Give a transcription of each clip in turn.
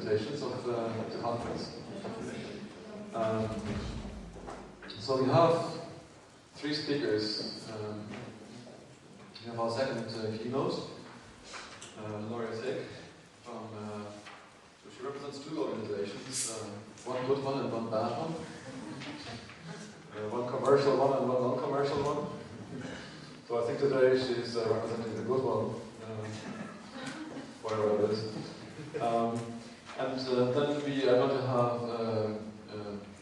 invitations of the conference. So we have 3 speakers. We have our second keynote, Thicke, from she represents 2 organizations, one good one and one bad one. One commercial one and one non-commercial one. So I think today she's representing the good one, whatever it is. And then we are going to have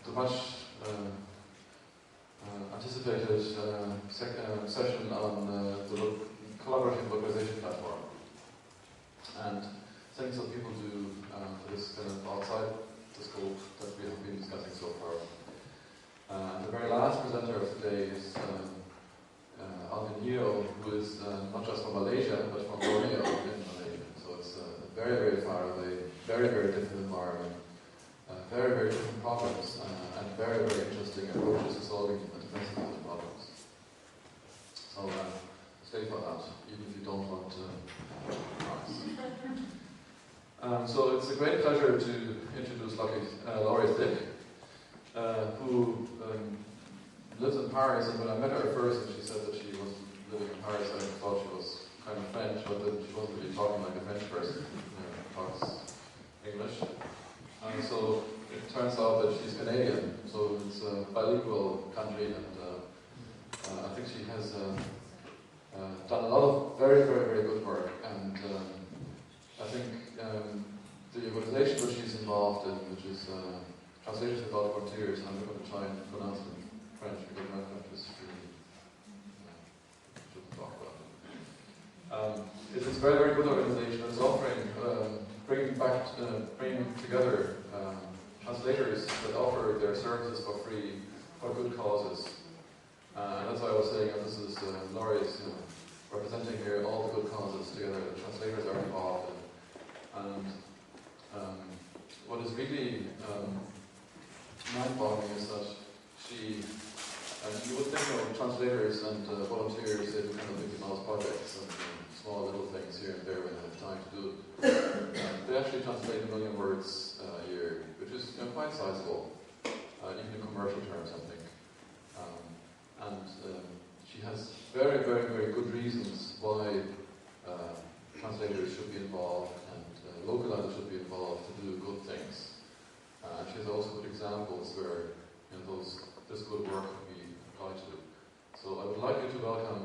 the much anticipated session on the collaborative localization platform and things that people do for this kind of outside the scope that we have been discussing so far. The very last presenter of today is Alvin, who is not just from Malaysia, but from Borneo in Malaysia. So it's very, very far away, very, very different environment, very, very different problems, and very, very interesting approaches to solving and addressing those problems. So stay for that, even if you don't want to. So it's a great pleasure to introduce Thicke, who lives in Paris, and when I met her at first and she said that she was living in Paris, I thought she was kind of French, but then she wasn't really talking like a French person, talks English. So it turns out that she's Canadian, so it's a bilingual country, and I think she has done a lot of very, very, very good work, and I think the organization that she's involved in, which is Transients Without Frontiers, I'm going to try and pronounce it in French because my French is really shouldn't talk about it. It's a very, very good organization. It's offering, bringing together translators that offer their services for free for good causes. And that's why I was saying that this is Laurie's representing here all the good causes together. The translators are involved in. And what is really mind-boggling is that she, you would think of translators and volunteers, they do kind of Mickey Mouse projects and small little things here and there when they have time to do it. They actually translate 1 million words a year, which is quite sizable, even in commercial terms, I think. And she has very, very, very good reasons why translators should be involved and localizers should be involved to do good things. And she has also good examples where this good work can be applied to. So I would like you to welcome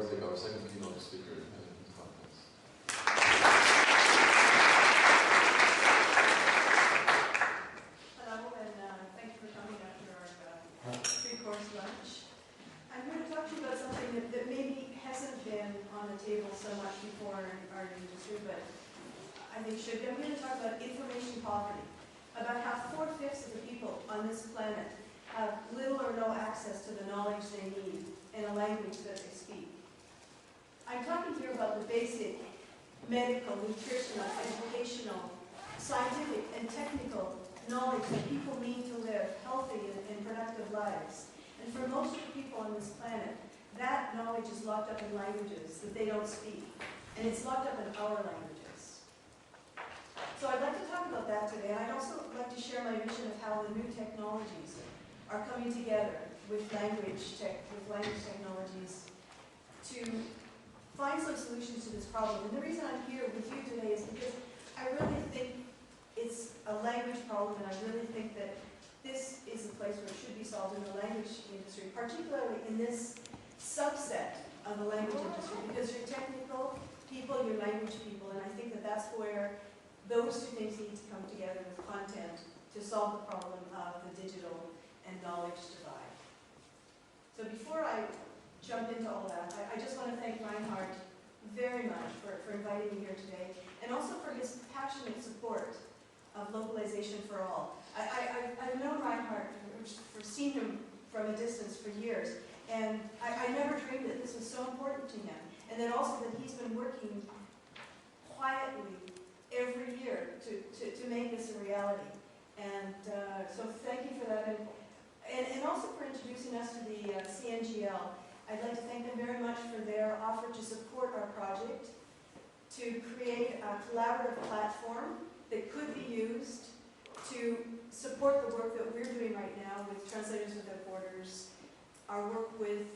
Thicke, our second keynote speaker in the conference. Hello, and thank you for coming after our 3-course lunch. I'm going to talk to you about something that maybe hasn't been on the table so much before in our industry, but I think should be. I'm going to talk about information poverty, about how 4/5 of the people on this planet have little or no access to the knowledge they need in a language that they speak. I'm talking here about the basic medical, nutritional, educational, scientific, and technical knowledge that people need to live healthy and productive lives. And for most of the people on this planet, that knowledge is locked up in languages that they don't speak. And it's locked up in our languages. So I'd like to talk about that today. And I'd also like to share my vision of how the new technologies are coming together with language technologies to find some solutions to this problem. And the reason I'm here with you today is because I really think it's a language problem, and I really think that this is a place where it should be solved in the language industry, particularly in this subset of the language industry, because you're technical people, you're language people, and I think that that's where those 2 things need to come together with content to solve the problem of the digital and knowledge divide. So before I jump into all that, I just want to thank Reinhard very much for inviting me here today, and also for his passionate support of Localisation4All. I've known Reinhard, or seen him from a distance for years, and I never dreamed that this was so important to him, and then also that he's been working quietly every year to make this a reality. And so thank you for that, and also for introducing us to the CNGL. I'd like to thank them very much for their offer to support our project, to create a collaborative platform that could be used to support the work that we're doing right now with Translators Without Borders, our work with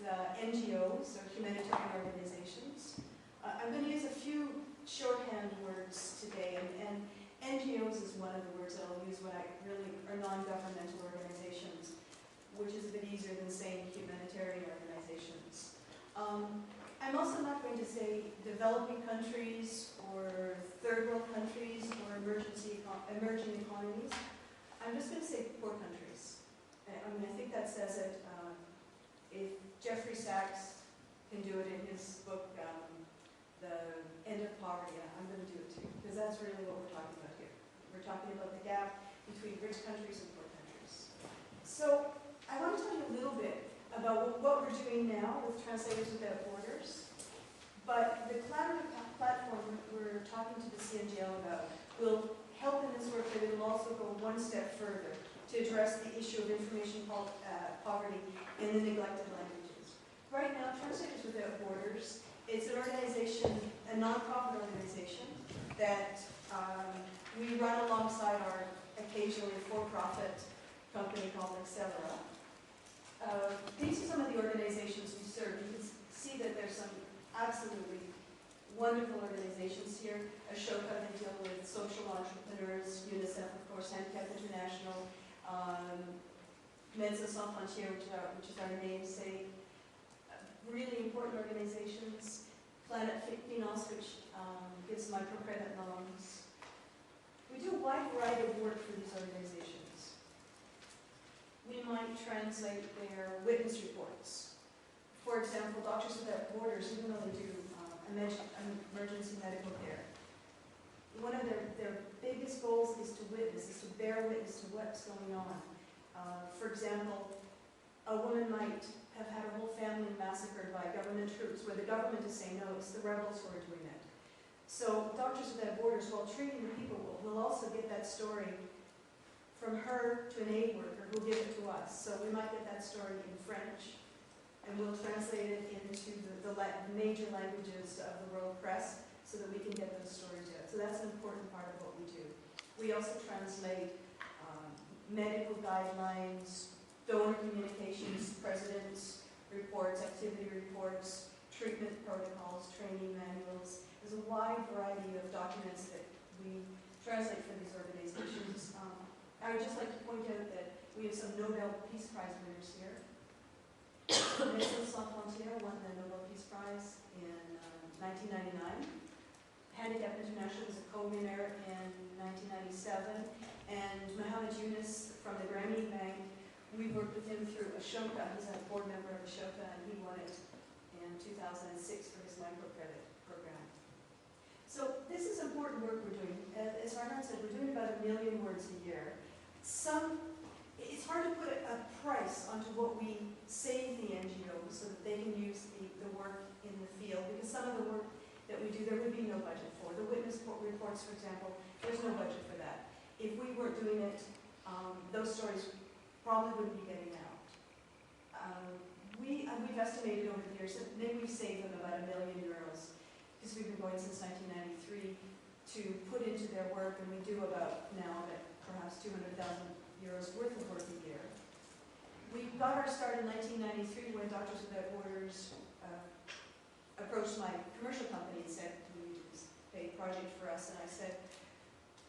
NGOs, or humanitarian organizations. I'm going to use a few shorthand words today, and NGOs is one of the words that I'll use when I really are non-governmental organizations, which is a bit easier than saying humanitarian organizations. I'm also not going to say developing countries or third world countries or emerging economies. I'm just going to say poor countries. I mean, I think that says it. If Jeffrey Sachs can do it in his book, The End of Poverty, I'm going to do it too, because that's really what we're talking about here. We're talking about the gap between rich countries and poor countries. So I want to tell you a little bit about what we're doing now with Translators Without Borders, but the collaborative platform we're talking to the CNGL about will help in this work, but it will also go one step further to address the issue of information poverty in the neglected languages. Right now, Translators Without Borders, it's an organization, a non-profit organization that we run alongside our occasionally for-profit company called Lexcelera. These are some of the organizations we serve. You can see that there's some absolutely wonderful organizations here. Ashoka, they deal with social entrepreneurs, UNICEF, of course, Handicap International, Médecins Sans Frontières, which is our namesake. Really important organizations. Planet Finance, which gives microcredit loans. We do a wide variety of work for these organizations. We might translate their witness reports. For example, Doctors Without Borders, even though they do emergency medical care, one of their biggest goals is to bear witness to what's going on. For example, a woman might have had her whole family massacred by government troops, where the government is saying, no, it's the rebels who are doing it. So Doctors Without Borders, while treating the people, will also get that story from her to an aid worker who will give it to us. So we might get that story in French, and we'll translate it into the major languages of the world press so that we can get those stories out. So that's an important part of what we do. We also translate medical guidelines, donor communications, president's reports, activity reports, treatment protocols, training manuals. There's a wide variety of documents that we translate for these organizations. I would just like to point out that we have some Nobel Peace Prize winners here. Médecins Sans Frontières won the Nobel Peace Prize in 1999. Handicap International was a co-winner in 1997. And Mohammed Yunus from the Grameen Bank, we worked with him through Ashoka. He's a board member of Ashoka, and he won it in 2006 for his microcredit program. So this is important work we're doing. As Arnaud said, we're doing about 1 million words a year. It's hard to put a price onto what we save the NGOs so that they can use the work in the field, because some of the work that we do, there would be no budget for. The witness reports, for example, there's no budget for that. If we weren't doing it, those stories probably wouldn't be getting out. We've estimated over the years that maybe we've saved them about €1 million, because we've been going since 1993 to put into their work, and we do about now perhaps €200,000 worth of work a year. We got our start in 1993 when Doctors Without Borders approached my commercial company and said, "Will you do this big project for us?" And I said,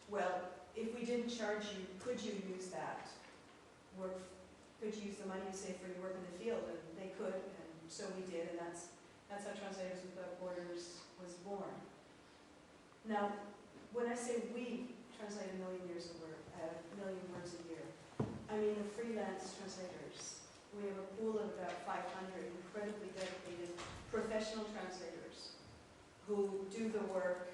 "Well, if we didn't charge you, could you use that work? Could you use the money you save for your work in the field?" And they could, and so we did, and that's how Translators Without Borders was born. Now, when I say we translate 1 million words a year, I mean the freelance translators. We have a pool of about 500 incredibly dedicated professional translators who do the work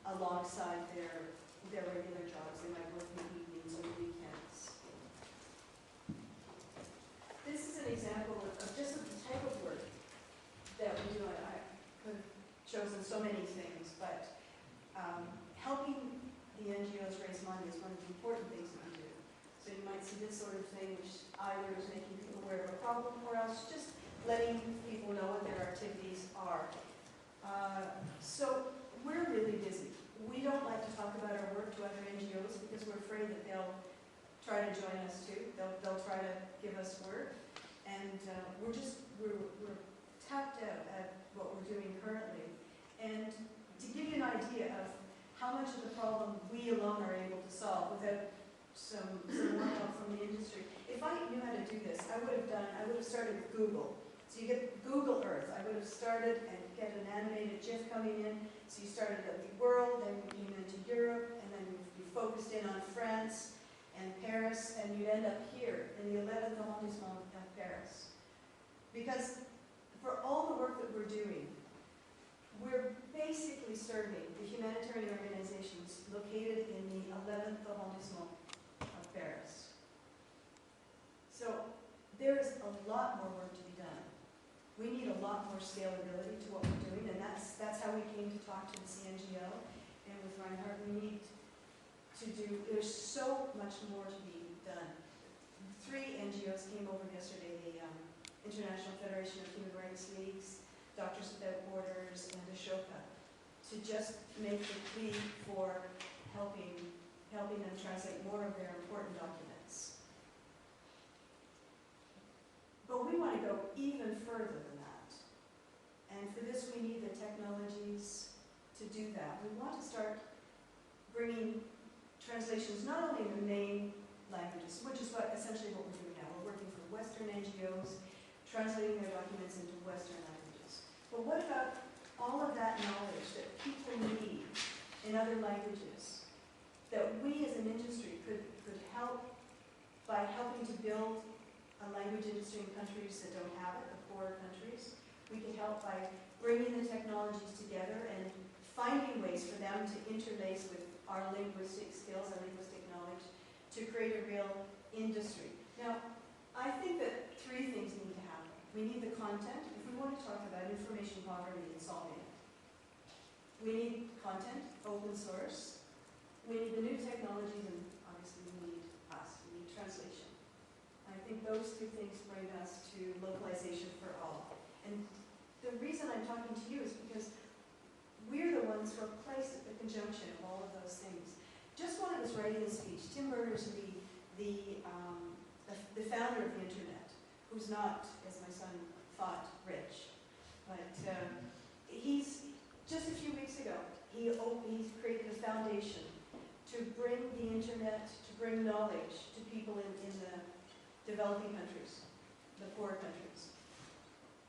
alongside their regular jobs. They might work in the evenings or weekends. This is an example of just the type of work that we do. I could have chosen so many things, but helping the NGOs raise money is one of the important things that we do. So you might see this sort of thing, which either is making people aware of a problem, or else just letting people know what their activities are. So we're really busy. We don't like to talk about our work to join us too. They'll try to give us work. And we're tapped out at what we're doing currently. And to give you an idea of how much of the problem we alone are able to solve without some more help from the industry. If I knew how to do this, I would have started with Google. So you get Google Earth. I would have started and get an animated GIF coming in. So you started at the world, then you came into Europe, and then you focused in on France and Paris, and you'd end up here in the 11th arrondissement of Paris. Because for all the work that we're doing, we're basically serving the humanitarian organizations located in the 11th arrondissement of Paris. So there is a lot more work to be done. We need a lot more scalability to what we're doing, and that's how we came to talk to the CNGO. And with Reinhardt, we need to do, there's so much more to be done. 3 NGOs came over yesterday, the International Federation of Human Rights Leagues, Doctors Without Borders, and Ashoka, to just make the plea for helping them translate more of their important documents. But we want to go even further than that. And for this, we need the technologies to do that. We want to start bringing translations not only in the main languages, which is essentially what we're doing now. We're working for Western NGOs, translating their documents into Western languages. But what about all of that knowledge that people need in other languages, that we as an industry could help by helping to build a language industry in countries that don't have it, the poorer countries? We can help by bringing the technologies together and finding ways for them to interlace with our linguistic skills, our linguistic knowledge, to create a real industry. Now, I think that 3 things need to happen. We need the content, if we want to talk about information poverty and solving it. We need content, open source. We need the new technologies, and obviously we need us, we need translation. I think those 2 things bring us to localization for all. And the reason I'm talking to you is because we're the ones who are placed at the conjunction of all of those things. Just while I was writing this speech, Tim Berners, the founder of the internet, who's not, as my son thought, rich, but he's, just a few weeks ago, he's created a foundation to bring the internet, to bring knowledge to people in the developing countries, the poorer countries.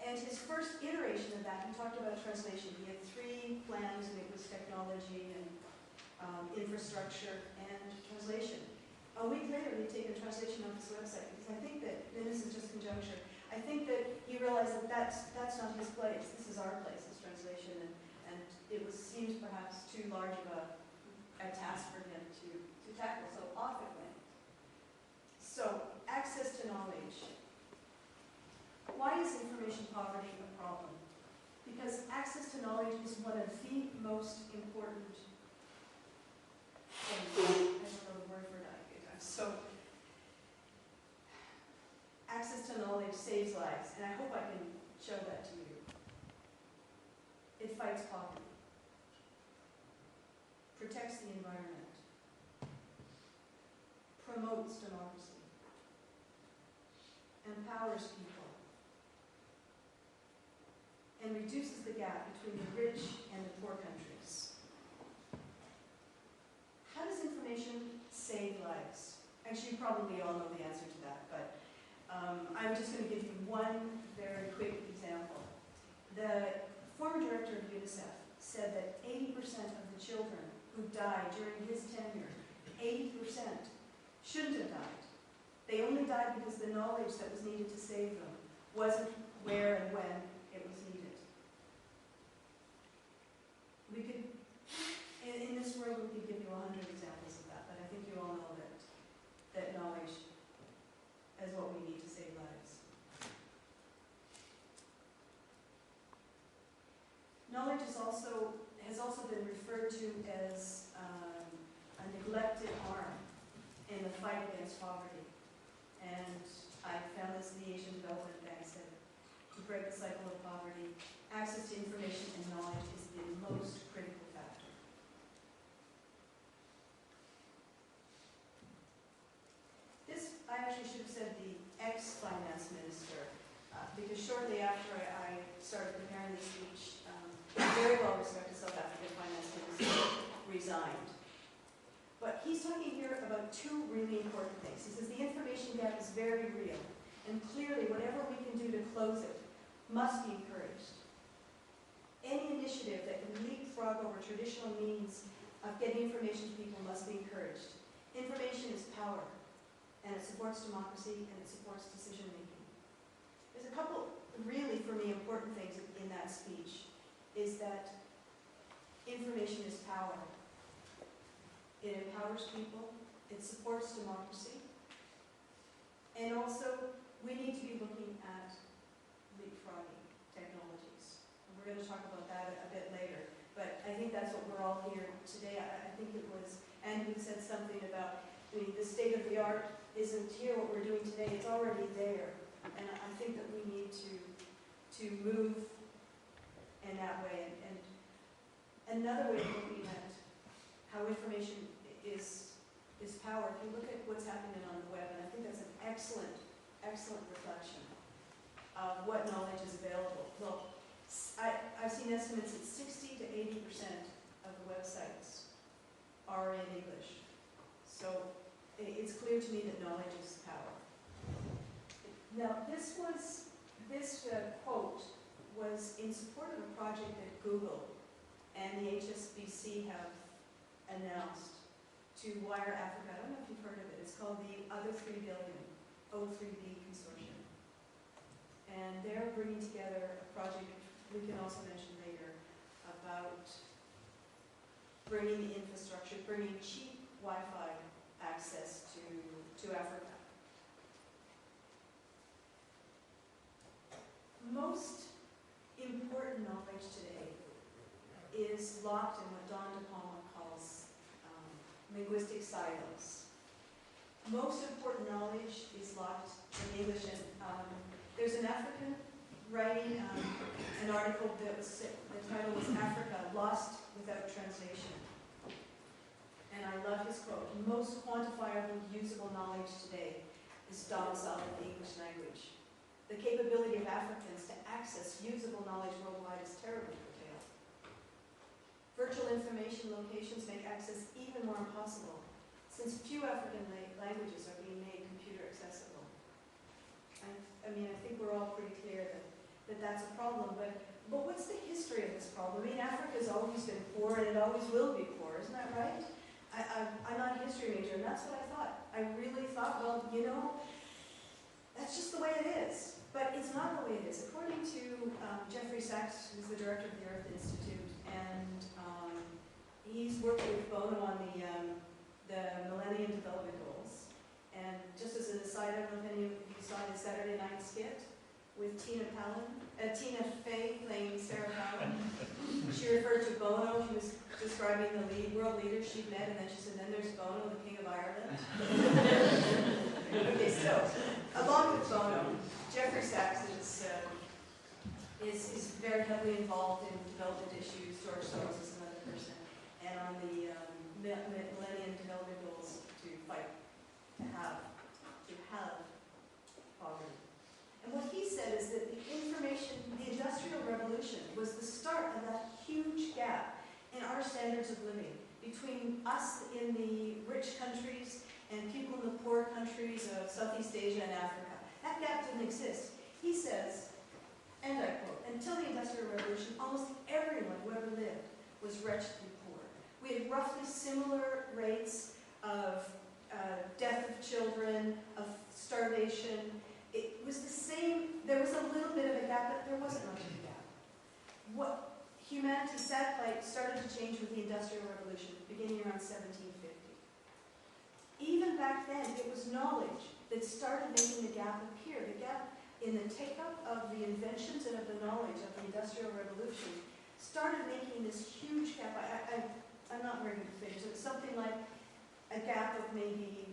And his first iteration of that, he talked about translation. He had 3 plans, and it was technology and infrastructure and translation. A week later, he'd taken translation off his website, because I think that, and this is just conjecture, I think that he realized that that's not his place. This is our place, this translation, and it seemed perhaps too large of a task for him to tackle, so off it went. So, access to knowledge. Why is information poverty a problem? Because access to knowledge is one of the most important things. I don't know the word for it. So, access to knowledge saves lives, and I hope I can show that to you. It fights poverty, protects the environment, promotes democracy, empowers people, and reduces the gap between the rich and the poor countries. How does information save lives? Actually, you probably all know the answer to that, but I'm just going to give you one very quick example. The former director of UNICEF said that 80% of the children who died during his tenure, 80%, shouldn't have died. They only died because the knowledge that was needed to save them wasn't where and when it was needed. We could, in this world, we could give you 100 examples of that, but I think you all know that knowledge is what we need to save lives. Knowledge has also been referred to as a neglected arm in the fight against poverty. And I found this in the Asian Development Bank said, to break the cycle of poverty, access to information and knowledge is the most critical factor. This shortly after I started preparing this speech, a very well-respected South African finance minister resigned. But he's talking here about two really important things. He says the information gap is very real, and clearly whatever we can do to close it must be encouraged. Any initiative that can leapfrog over traditional means of getting information to people must be encouraged. Information is power, and it supports democracy, and it supports decision-making. There's a couple really, for me, important things in that speech, is that information is power. It empowers people, it supports democracy, and also we need to be looking at leapfrogging technologies. And we're going to talk about that a bit later, but I think that's what we're all here today. I think it was Andrew who said something about the state of the art isn't here, what we're doing today, it's already there. And I think that we need to move in that way. And another way of looking at how information is power, if you look at what's happening on the web, and I think that's an excellent, excellent reflection of what knowledge is available. Well, I've seen estimates that 60 to 80% of the websites are in English. So it's clear to me that knowledge is power. Now, this quote was in support of a project that Google and the HSBC have announced to wire Africa. I don't know if you've heard of it. It's called the Other 3 Billion, O3B Consortium. And they're bringing together a project we can also mention later about bringing the infrastructure, bringing cheap Wi-Fi access to Africa. Most important knowledge today is locked in what Don De Palma calls linguistic silos. Most important knowledge is locked in English, and there's an African writing an article that was, the title was Africa, Lost Without Translation. And I love his quote, most quantifiable, usable knowledge today is domiciled in the English language. The capability of Africans to access usable knowledge worldwide is terribly curtailed. Virtual information locations make access even more impossible, since few African languages are being made computer accessible. I mean, I think we're all pretty clear that that's a problem, but what's the history of this problem? I mean, Africa's always been poor, and it always will be poor, isn't that right? I'm not a history major, and that's what I thought. I really thought, well, you know, that's just the way it is. But it's not the way it is. According to Jeffrey Sachs, who's the director of the Earth Institute, and he's worked with Bono on the Millennium Development Goals. And just as an aside, I don't know if any of you saw his Saturday night skit with Tina Fey playing Sarah Palin. She referred to Bono. She was describing the world leaders she'd met, and then she said, then there's Bono, the King of Ireland. Okay, so, along with Bono, Jeffrey Sachs is very heavily involved in development issues. George Soros is another person. And on the Millennium Development Goals to fight, to have poverty. And what he said is that the Industrial Revolution was the start of that huge gap in our standards of living between us in the rich countries and people in the poor countries of Southeast Asia and Africa. That gap didn't exist. He says, and I quote, until the Industrial Revolution, almost everyone who ever lived was wretchedly poor. We had roughly similar rates of death of children, of starvation. It was the same, there was a little bit of a gap, but there wasn't much of a gap. What humanity's satellite started to change with the Industrial Revolution, beginning around 1750. Even back then, it was knowledge that started making the gap appear. The gap in the take-up of the inventions and of the knowledge of the Industrial Revolution started making this huge gap. I'm not very good at figures. It was something like a gap of maybe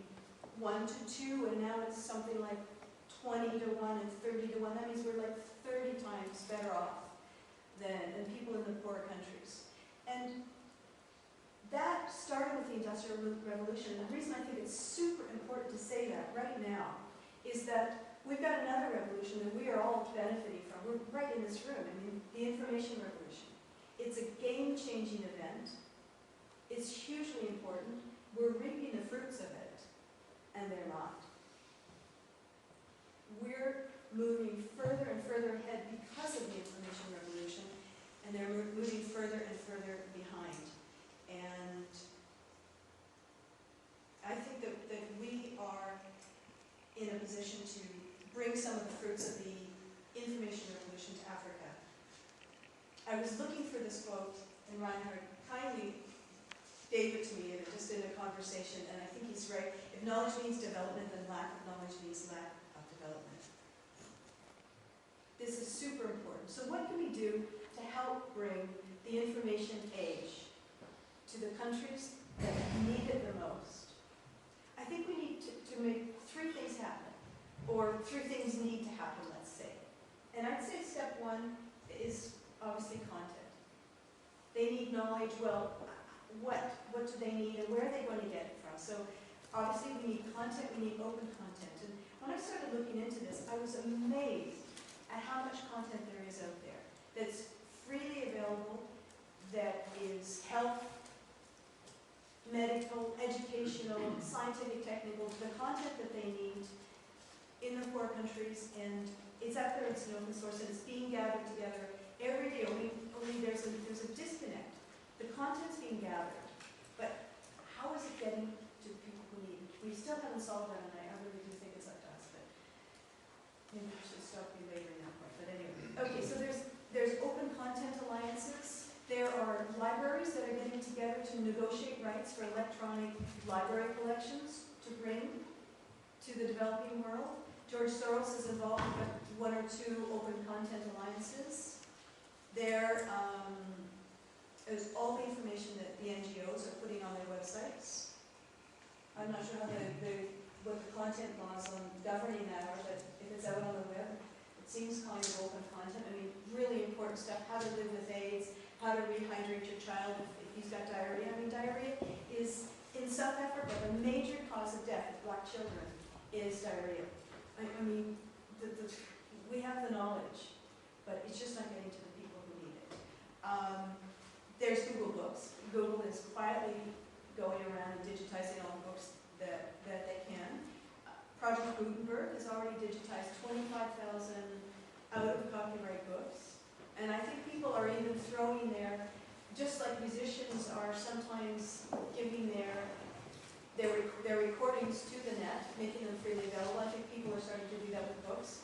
1 to 2, and now it's something like 20 to 1 and 30 to 1. That means we're like 30 times better off than people in the poorer countries. And that started with the Industrial Revolution. And the reason I think it's super important to say that right now is that we've got another revolution that we are all benefiting from. We're right in this room. I mean, the information revolution. It's a game-changing event. It's hugely important. We're reaping the fruits of it, and they're not. We're moving further and further ahead because of the information revolution, and they're moving further and further behind. And I think that we are in a position to bring some of the fruits of the information revolution to Africa. I was looking for this quote, and Reinhard kindly gave it to me just in a conversation, and I think he's right. If knowledge means development, then lack of knowledge means lack of development. This is super important. So what can we do to help bring the information age to the countries that need it the most? I think we need to make three things happen, or three things need to happen, let's say. And I'd say step one is obviously content. They need knowledge. Well, what do they need, and where are they going to get it from? So obviously we need content, we need open content. And when I started looking into this, I was amazed at how much content there is out there that's freely available, that is health, medical, educational, scientific, technical, the content that they need in the poor countries, and it's out there, it's an open source, and it's being gathered together every day. Only there's a disconnect. The content's being gathered, but how is it getting to the people who need it? We still haven't solved that, and I really do think it's up to us, but maybe we should stop belaboring that point. But anyway, okay, so there's open content alliances. There are libraries that are getting together to negotiate rights for electronic library collections to bring to the developing world. George Soros is involved with one or two open content alliances. There's all the information that the NGOs are putting on their websites. I'm not sure how what the content laws on governing that are, but if it's out on the web, it seems kind of open content. I mean, really important stuff, how to live with AIDS, how to rehydrate your child if he's got diarrhea. I mean, diarrhea is, in South Africa, the major cause of death of black children is diarrhea. I mean, we have the knowledge, but it's just not getting to the people who need it. There's Google Books. Google is quietly going around and digitizing all the books that they can. Project Gutenberg has already digitized 25,000 out-of-copyright books. And I think people are even throwing their, just like musicians are sometimes giving their recordings to the net, making them freely available. I think people are starting to do that with books.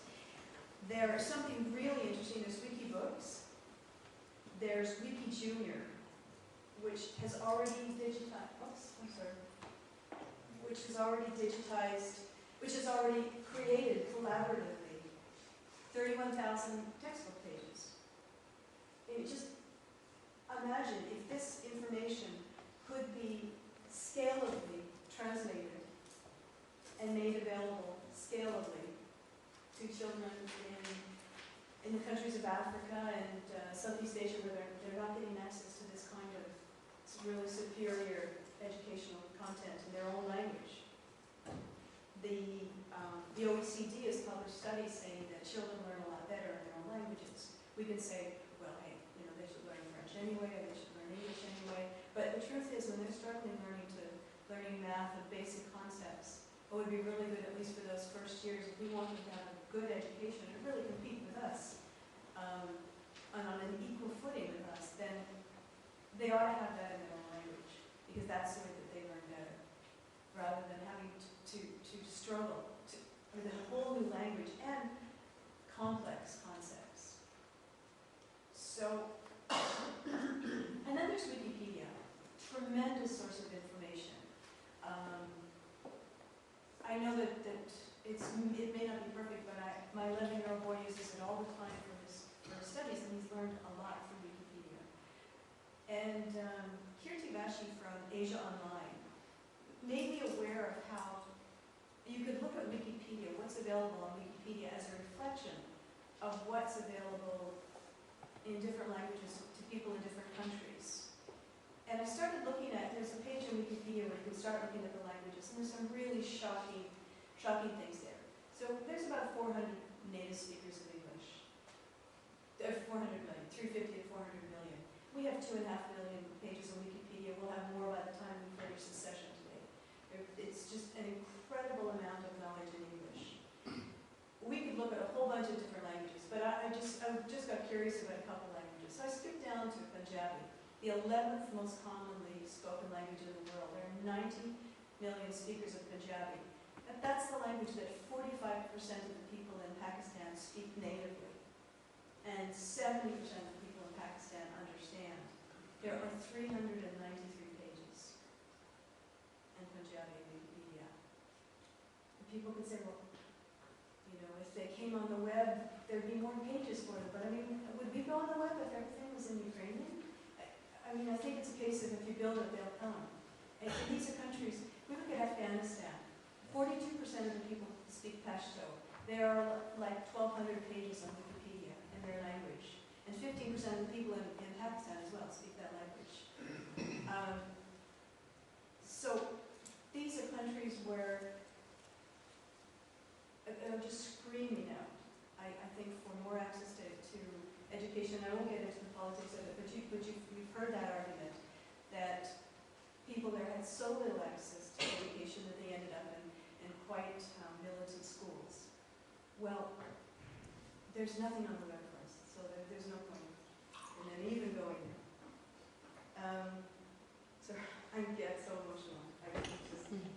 There's something really interesting. There's Wikibooks. There's Wiki Junior, which has already digitized. Oops, I'm sorry. Which has already digitized, which has already created collaboratively 31,000 textbook pages. And you just imagine if this information could be scalably translated and made available scalably to children in the countries of Africa and Southeast Asia, where they're not getting access to this kind of really superior educational content in their own language. The OECD has published studies saying that children learn a lot better in their own languages. We can say, well, hey, they should learn French anyway, or they should learn English anyway. But the truth is, when they're struggling learning math and basic concepts, it would be really good, at least for those first years, if we want them to have a good education and really compete with us and on an equal footing with us, then they ought to have that in their own language, because that's the way that they learn better, rather than having to struggle with a whole new language and complex concepts. So, and then there's Wikipedia, tremendous source of information. I know that it may not be perfect, but my 11-year-old boy uses it all the time for his studies, and he's learned a lot from Wikipedia. And Kirti Vashi from Asia Online made me aware of how you could look at Wikipedia, what's available on Wikipedia, as a reflection of what's available in different languages to people in different countries. And I started looking at, there's a page in Wikipedia where you can start looking at the languages, and there's some really shocking things there. So there's about 400 native speakers of English. 400 million, 350 to 400 million. We have 2.5 million pages on Wikipedia. We'll have more by the time we finish this session today. It's just an incredible amount of knowledge in English. We could look at a whole bunch of different languages, but I just got curious about a couple languages. So I skipped down to Punjabi, the 11th most commonly spoken language in the world. There are 90 million speakers of Punjabi. That's the language that 45% of the people in Pakistan speak natively, and 70% of the people in Pakistan understand. There are 393 pages in Punjabi in Wikipedia. And people could say, well, you know, if they came on the web, there'd be more pages for them. But I mean, would we go on the web if everything was in Ukrainian? I mean, I think it's a case of if you build it, they'll come. And these are countries, we look at Afghanistan, 42% of the people speak Pashto. There are like 1,200 pages on Wikipedia in their language. And 15% of the people in Pakistan as well speak that language. So these are countries where I'm just screaming out, I think, for more access to education. I won't get into the politics of it, but you've heard that argument that people there had so little access to education that they ended up in quite militant schools. Well, there's nothing on the web for us, so there's no point in them even going there. So I get so emotional. I just... Okay.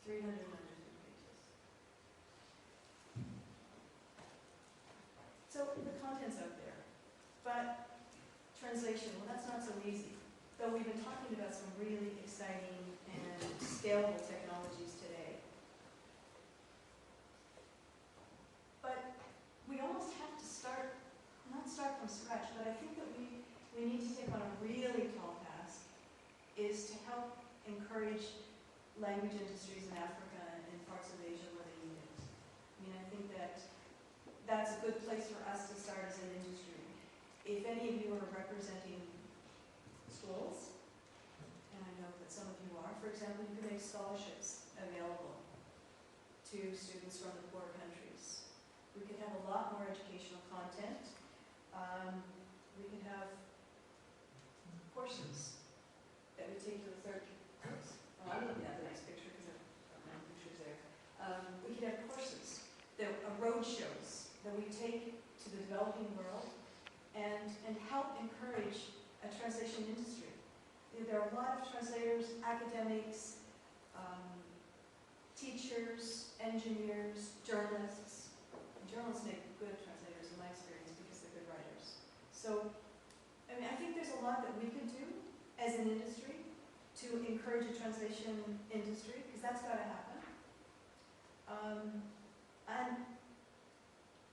393 pages. So the content's out there, but translation, well, that's not so easy. Though we've been talking about some really exciting and scalable technologies today. But we almost have to start, not start from scratch, but I think that we need to take on a really tall task, is to help encourage language industries in Africa and parts of Asia where they need it. I mean, I think that that's a good place for us to start as an industry. If any of you are representing schools, and I know that some of you are, for example, you can make scholarships available to students from the poor countries. We could have a lot more educational content. We could have courses that we take to the third course. Well, I'm looking at the next picture because my picture's there. We could have courses, road shows that we take to the developing world and help encourage a translation industry. There are a lot of translators, academics, teachers, engineers, journalists. And journalists make good translators in my experience because they're good writers. So, I mean, I think there's a lot that we could do as an industry to encourage a translation industry, because that's got to happen. And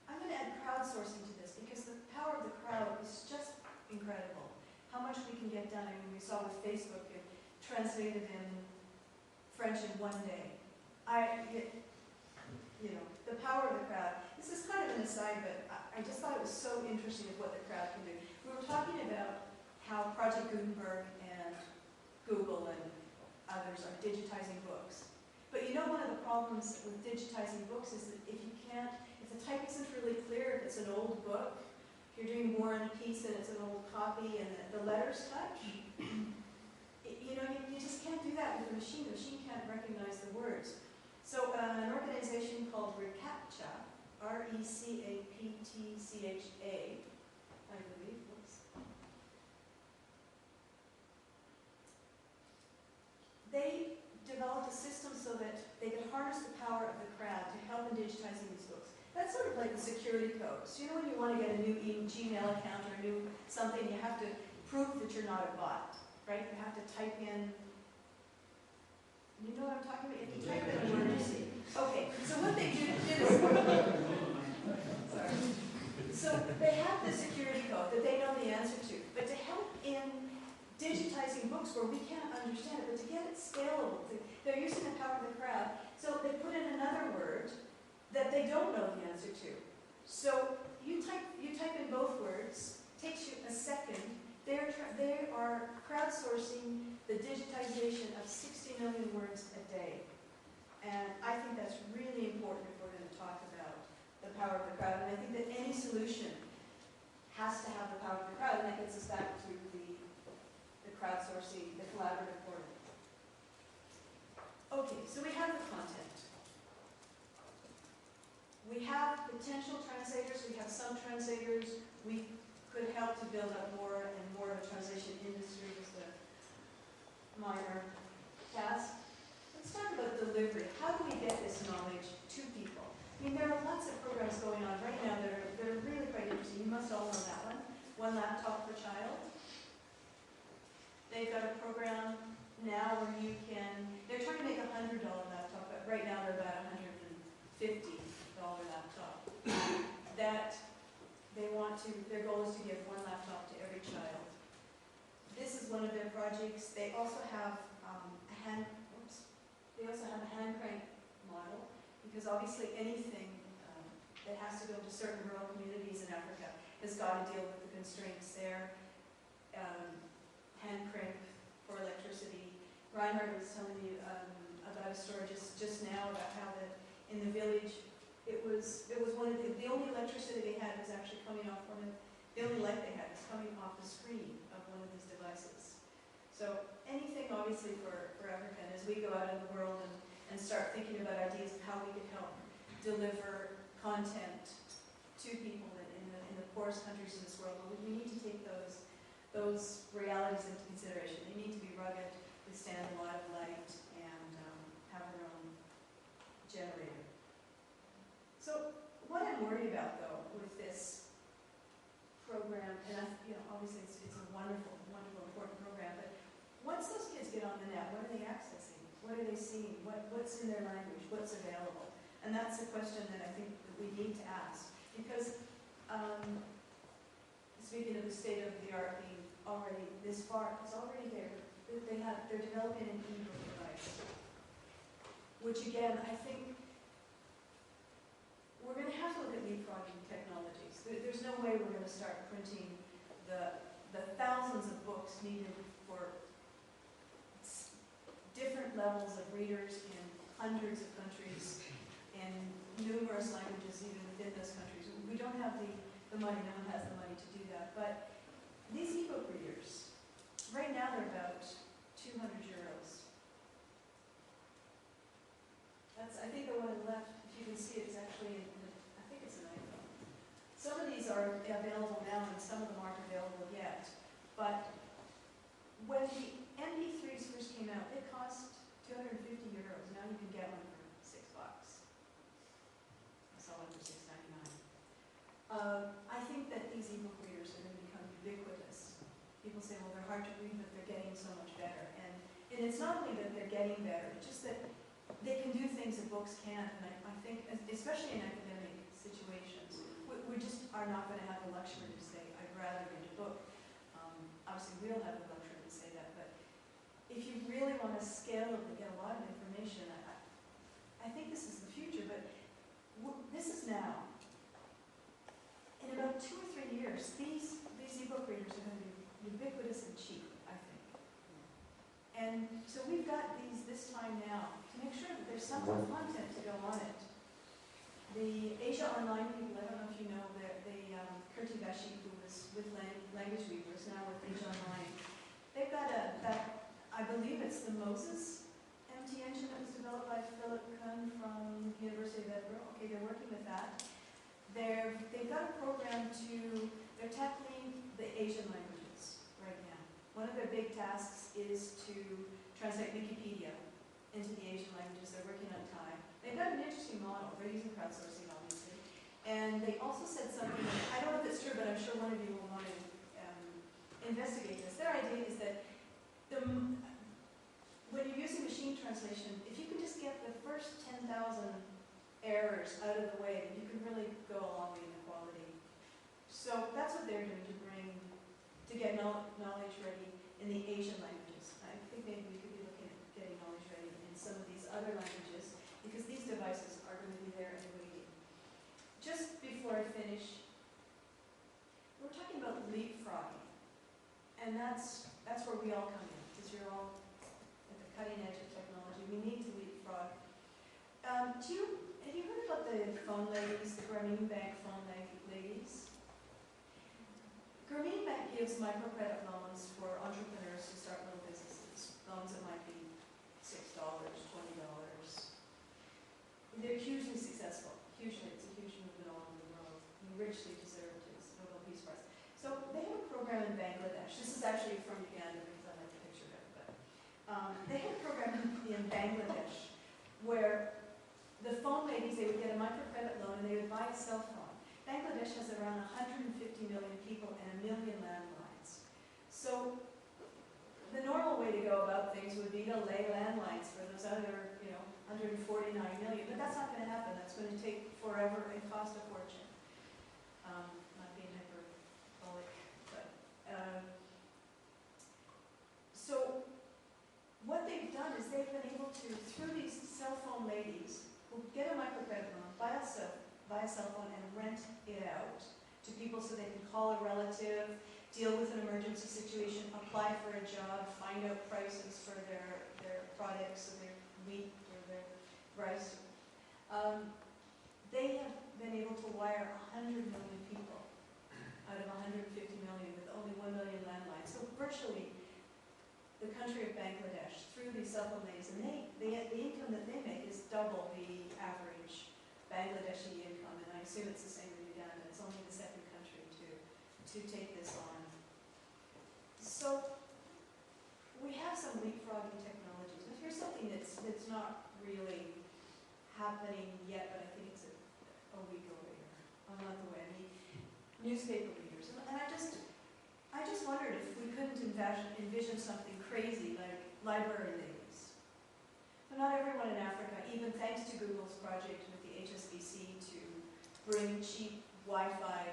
I'm going to add crowdsourcing to this, because the power of the crowd is just incredible. How much we can get done. I mean, we saw with Facebook, it translated in French in one day. The power of the crowd. This is kind of an aside, but I just thought it was so interesting of what the crowd can do. We were talking about how Project Gutenberg and Google and others are digitizing books. But you know, one of the problems with digitizing books is that if the type isn't really clear, if it's an old book, if you're doing War and Peace and it's an old copy and the letters touch, you just can't do that with a machine. The machine can't recognize the words. So an organization called ReCAPTCHA, R-E-C-A-P-T-C-H-A, I believe, they developed a system so that they could harness the power of the crowd to help in digitizing these books. That's sort of like the security codes. You know, when you want to get a new Gmail account or a new something, you have to prove that you're not a bot, right? You have to type in, you know what I'm talking about? If you type in a word, you see. Okay, so what they did is, sorry. So they have the security code that they know the answer to, but to help in digitizing books where we can't understand it, but to get it scalable, they're using the power of the crowd. So they put in another word that they don't know the answer to. So you type in both words, takes you a second, They are crowdsourcing the digitization of 60 million words a day. And I think that's really important if we're going to talk about the power of the crowd. And I think that any solution has to have the power of the crowd, and that gets us back to the crowdsourcing, the collaborative portal. Okay, so we have the content. We have potential translators, we have some translators. We could help to build up more and more of a translation industry as a minor task. Let's talk about delivery. How do we get this knowledge to people? I mean, there are lots of programs going on right now that are really quite interesting. You must all know that one. One Laptop per Child. They've got a program now where you can, they're trying to make a $100 laptop, but right now they're about $150 laptop. That they want to, their goal is to give one laptop to every child. This is one of their projects. They also have a hand crank model, because obviously anything that has to go to certain rural communities in Africa has got to deal with the constraints there. Hand crank for electricity. Reinhard was telling you about a story just now about how in the village it was one of the only electricity they had was actually coming off the only light they had was coming off the screen of one of these devices. So anything obviously for Africa, and as we go out in the world and start thinking about ideas of how we could help deliver content to people in the poorest countries in this world, we need to take those realities into consideration. They need to be rugged, withstand a lot of light, and have their own generator. So what I'm worried about, though, with this program, and obviously it's a wonderful, wonderful, important program, but once those kids get on the net, what are they accessing? What are they seeing? What's in their language? What's available? And that's a question that I think that we need to ask, because speaking of the state of the art being already this far, it's already there. They're developing an e-book device, which again, I think we're going to have to look at leapfrogging technologies. There's no way we're going to start printing the thousands of books needed for different levels of readers in hundreds of countries, in numerous languages, even within those countries. We don't have the money, no one has the money to do that. But these e-book readers, right now they're about 200 euros. I think the one on the left, if you can see it, is actually, I think it's an iPhone. Some of these are available now and some of them aren't available yet. But when the MP3s first came out, it cost 250 euros. Now you can get one for $6. I saw one for $6.99. I think that these e-book readers are going to become ubiquitous. People say, well, they're hard to read, but they're getting so much better. And it's not only that they're getting better, it's just that they can do things that books can't. And I think, especially in academic situations, we just are not going to have the luxury to say, I'd rather read a book. Obviously, we'll have the luxury to say that, but if you really want to scalably get a lot of information, I think this is the future, but this is now. In about 2 or 3 years, these e-book readers are going to be ubiquitous and cheap, I think. And so we've got these this time now to make sure that there's some content to go on it. The Asia Online people, I don't know if you know, Kirti Vashi, who was with Language Weavers, now with Asia Online, they've got I believe it's the Moses MT engine that was developed by Philip Kuhn from the University of Edinburgh. Okay, they're working with that. They've got a program they're tackling the Asian languages right now. One of their big tasks is to translate Wikipedia into the Asian languages. They're working on Thai. They've got an interesting model. They're using crowdsourcing, obviously. And they also said something, I don't know if it's true, but I'm sure one of you will want to investigate this. Their idea is that when you're using machine translation, if you can just get the first 10,000 errors out of the way, then you can really go a long way in the quality. So that's what they're doing to get knowledge ready in the Asian languages. I think maybe we could be looking at getting knowledge ready in some of these other languages, because these devices are going to be there and waiting. Just before I finish, we're talking about leapfrogging. And that's where we all come in, because you're all at the cutting edge of technology. We need to leapfrog. Have you heard about the phone ladies, the Grameen Bank phone ladies? Grameen Bank gives microcredit loans for entrepreneurs to start little businesses. Loans that might be $6, $20. They're hugely successful. Hugely, it's a huge movement all over the world. You richly deserved its Nobel Peace Prize. So they have a program in Bangladesh. This is actually from Uganda because I like the picture better. But they have a program in Bangladesh where the phone ladies, they would get a microcredit loan and they would buy a cell phone. Bangladesh has around 150 million people and 1 million landlines. So the normal way to go about things would be to lay landlines for those other, 149 million. But that's not going to happen. That's going to take forever and cost a fortune. Not being hyperbolic, but so what they've done is they've been able to, through these cell phone ladies, who get a microcredit loan, buy a cell phone and rent it out to people so they can call a relative, deal with an emergency situation, apply for a job, find out prices for their products, or their wheat or their rice. They have been able to wire 100 million people out of 150 million with only 1 million landlines. So virtually, the country of Bangladesh, through these cell phone ladies, and the income that they make is double the average Bangladeshi income, and I assume it's the same in Uganda. It's only the second country to take this on. So we have some leapfrogging technologies. But here's something that's not really happening yet, but I think it's a week away, or a month away. I mean, newspaper readers, and I just wondered if we couldn't envision something crazy like library ladies. But not everyone in Africa, even thanks to Google's project with the HSBC to bring cheap Wi-Fi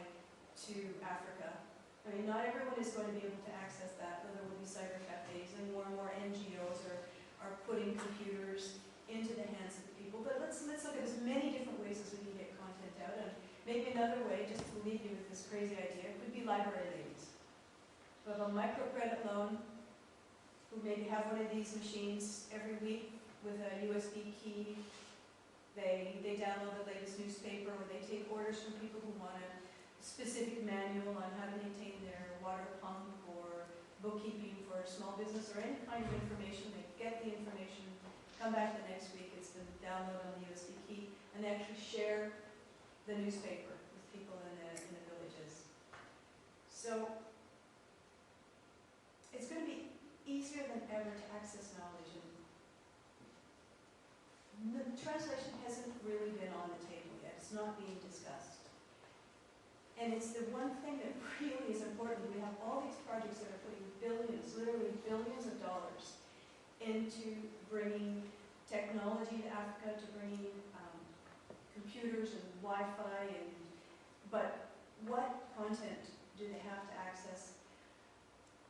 to Africa. I mean, not everyone is going to be able to access that, but there will be cyber cafes, and more NGOs are putting computers into the hands of the people. But let's look at as many different ways as we can get content out. And maybe another way, just to leave you with this crazy idea, could be library ladies. Who have a microcredit loan, who maybe have one of these machines every week with a USB key. They download the latest newspaper, or they take orders from people who want a specific manual on how to maintain their water pump or bookkeeping for a small business or any kind of information. They get the information, come back the next week, it's been downloaded on the USB key, and they actually share the newspaper with people in the villages. So it's going to be easier than ever to access knowledge. And the translation hasn't really been on the table yet. It's not being discussed. And it's the one thing that really is important. We have all these projects that are putting billions, literally billions of dollars into bringing technology to Africa, to bringing computers and Wi-Fi, but what content do they have to access?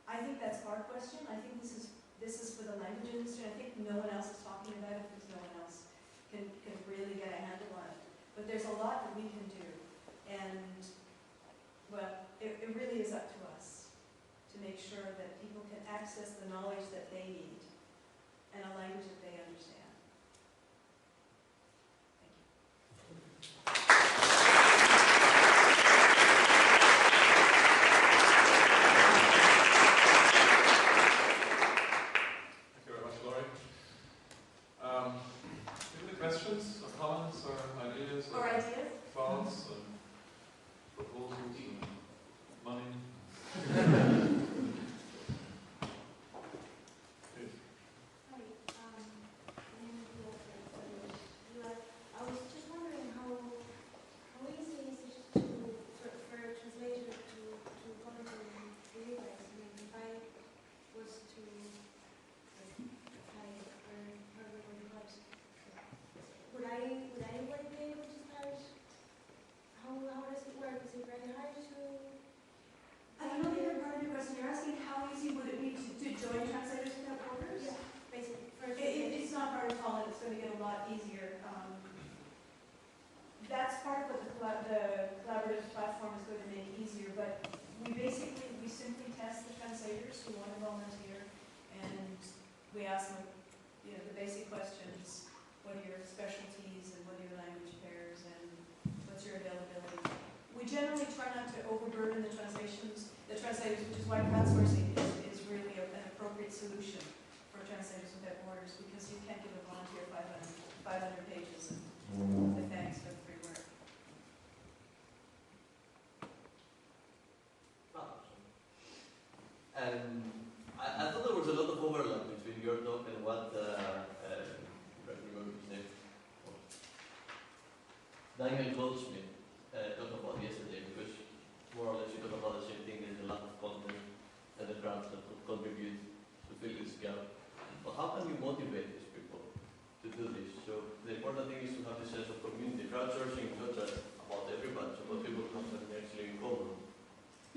I think that's our question. I think this is for the language industry. I think no one else is talking about it because no one else can really get a handle on it. But there's a lot that we can do. And, well, it really is up to us to make sure that people can access the knowledge that they need and a language that they understand. Questions or comments or ideas or thoughts and proposals and money? Hi, who want to volunteer, and we ask them, you know, the basic questions: what are your specialties, and what are your language pairs, and what's your availability? We generally try not to overburden the translators, which is why crowdsourcing is really an appropriate solution for Translators Without Borders, because you can't give a volunteer 500 pages of thanks for the free work. I thought there was a lot of overlap between your talk and what I remember his name. Daniel Goldsmith talked about yesterday, because more or less you talk about the same thing. There's a lack of content and the crowds that could contribute to fill this gap. But how can you motivate these people to do this? So the important thing is to have this sense of community. Crowdsourcing is not just about everybody, it's about people who have something actually in common.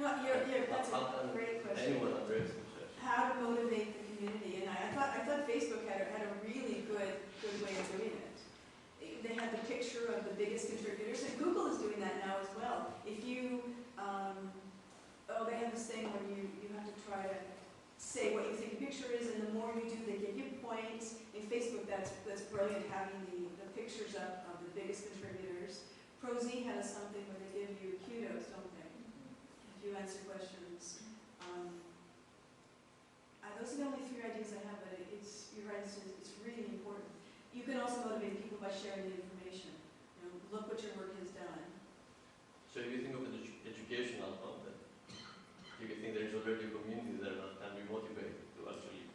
No, that's a great question. Anyone address this? How to motivate the community, and I thought Facebook had a really good way of doing it. They had the picture of the biggest contributors, and Google is doing that now as well. If you, they have this thing where you have to try to say what you think the picture is, and the more you do, they give you points. In Facebook, that's brilliant, having the pictures up of the biggest contributors. ProZ has something where they give you kudos, don't they? If you answer questions. Those are the only three ideas I have, but you're right, it's really important. You can also motivate people by sharing the information. You know, look what your work has done. So if you think of educational content, you can think there is already a community there that can be motivated to actually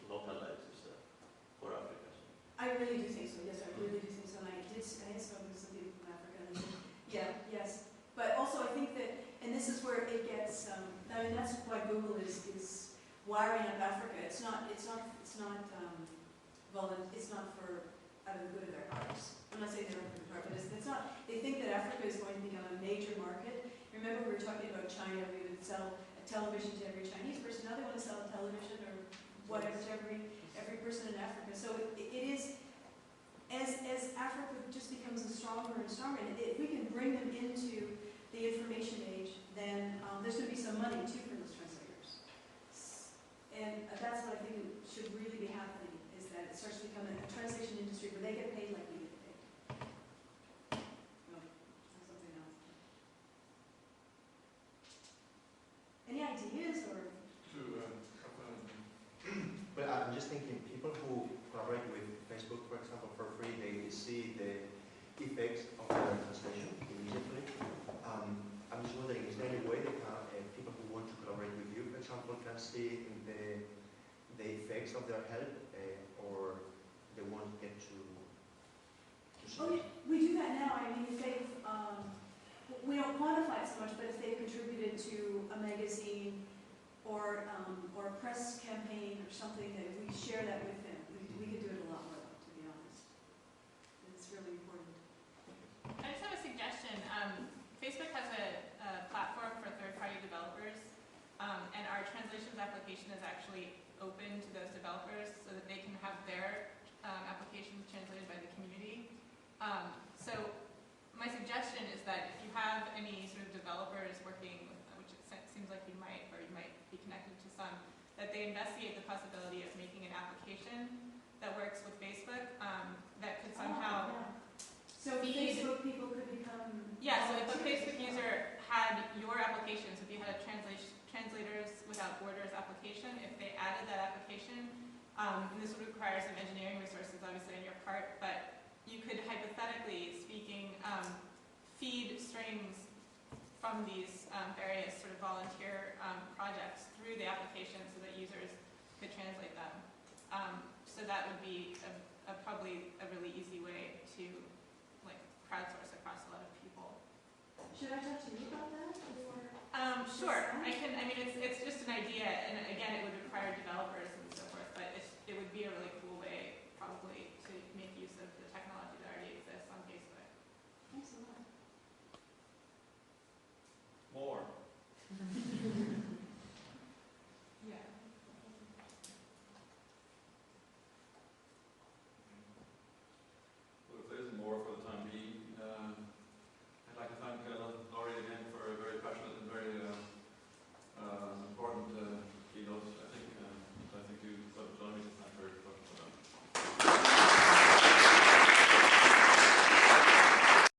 localize this for Africa. I really do think so, yes, I really do think so. And I had spoken to some people from Africa, and they said, yeah, yes. But also I think that, and this is where it gets, I mean, that's why Google is wiring up Africa. It's not for out of the good of their hearts. I'm not saying they're not good of their heart, but it's not. They think that Africa is going to become a major market. Remember, we were talking about China. We would sell a television to every Chinese person. Now they want to sell a television or whatever to every person in Africa. So it is, as Africa just becomes stronger and stronger, and if we can bring them into the information age, then there's going to be some money too for those translators. And that's what I think should really be happening, is that it starts to become a translation industry where they get paid like we get paid. No, that's something else. Any ideas or? Well, I'm just thinking, people who collaborate with Facebook, for example, for free, they see the effects of their translation immediately. I'm just wondering, is there any way that people who want to collaborate with you, for example, can see the effects of their help, or they won't get to see? Oh, yeah, we do that now. I mean, if they've, we don't quantify it so much, but if they've contributed to a magazine or a press campaign or something, that we share that with them. We could do it a lot more, to be honest. It's really important. I just have a suggestion. Facebook has a platform for third-party developers, and our translations application is actually open to those developers so that they can have their applications translated by the community. So my suggestion is that if you have any sort of developers working, which it seems like you might be connected to some, that they investigate the possibility of making an application that works with Facebook that could somehow... So Facebook people could become... Yeah, so if a Facebook user had your application, so if you had a Translators Without Borders application, if they added that application, and this would require some engineering resources obviously on your part, but you could, hypothetically speaking, feed strings from these various sort of volunteer projects through the application so that users could translate them. So that would be probably a really easy way to crowdsource across a lot of people. Should I talk to you about that? Or sure. I can. I mean, it's just an idea, and again, it would require developers and so forth. But it would be a really